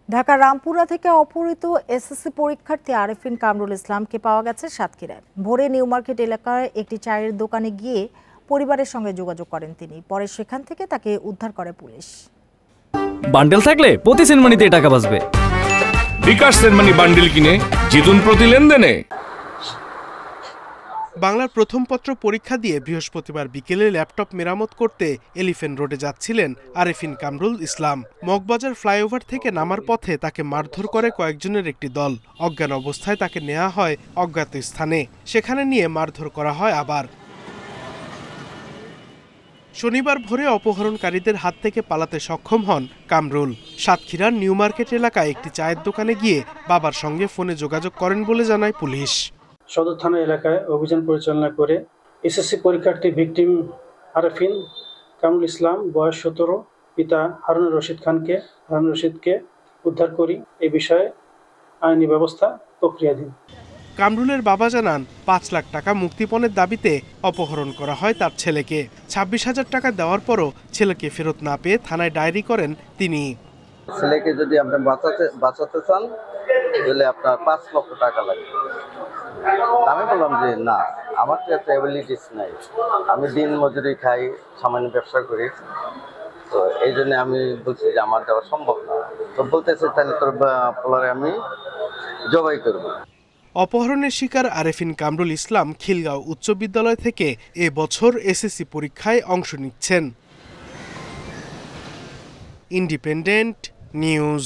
ঢাকার রামপুরা থেকে অপহৃত এসএসসি পরীক্ষার্থী আরেফিন কামরুল ইসলামকে পাওয়া গেছে সাতক্ষীরায়। ভোরে নিউ মার্কেট এলাকার একটি চায়ের দোকানে গিয়ে পরিবারের সঙ্গে যোগাযোগ করেন তিনি। পরে সেখান থেকে তাকে উদ্ধার করে পুলিশ। বান্ডেল থাকলে প্রতি সেনমানিতে টাকা বাঁচবে। বিকাশ সেনমানি বান্ডেল কিনে জিতুন প্রতি লেনদেনে। বাংলার প্রথম পত্র পরীক্ষা দিয়ে বৃহস্পতিবার বিকেলে ল্যাপটপ মেরামত করতে এলিফ্যান্ট রোডে যাচ্ছিলেন আরেফিন কামরুল ইসলাম। মগবাজার ফ্লাইওভার থেকে নামার পথে তাকে মারধর করে কয়েকজনের একটি দল। অজ্ঞান অবস্থায় তাকে নেওয়া হয় অজ্ঞাত স্থানে, সেখানে নিয়ে মারধর করা হয় আবার। শনিবার ভোরে অপহরণকারীদের হাত থেকে পালাতে সক্ষম হন কামরুল। সাতক্ষীরার নিউ মার্কেট এলাকায় একটি চায়ের দোকানে গিয়ে বাবার সঙ্গে ফোনে যোগাযোগ করেন বলে জানায় পুলিশ। সদর থানা এলাকায় অভিযান পরিচালনা করে এসএসসি পরীক্ষার্থী ভিকটিম আরেফিন কামরুল ইসলাম বয়স 17, পিতা হারুন রশিদকে উদ্ধার করি। এই বিষয়ে আইনি ব্যবস্থা প্রক্রিয়াধীন। কামরুলের বাবা জানান 5 লাখ টাকা মুক্তিপণের দাবিতে অপহরণ করা হয় তার ছেলেকে। 26,000 টাকা দেওয়ার পরও ছেলেকে ফেরত না পেয়ে থানায় ডায়েরি করেন তিনি। ছেলেকে যদি আপনি বাঁচাতে চান তাহলে আপনার 5 লক্ষ টাকা লাগবে। আমি বললাম যে না, আমার তো একটা অ্যাবিলিটিস নাই, আমি দিন মজুরি খাই, সামান্য ব্যবসা করি, তো এই জন্য আমি বলছি যে আমার দেওয়া সম্ভব না। তো বলতেছে তাহলে তোর পোলারে আমি জবাই করব। অপহরণের শিকার আরেফিন কামরুল ইসলাম খিলগাঁও উচ্চ বিদ্যালয় থেকে এবছর এসএসসি পরীক্ষায় অংশ নিচ্ছেন। Independent news.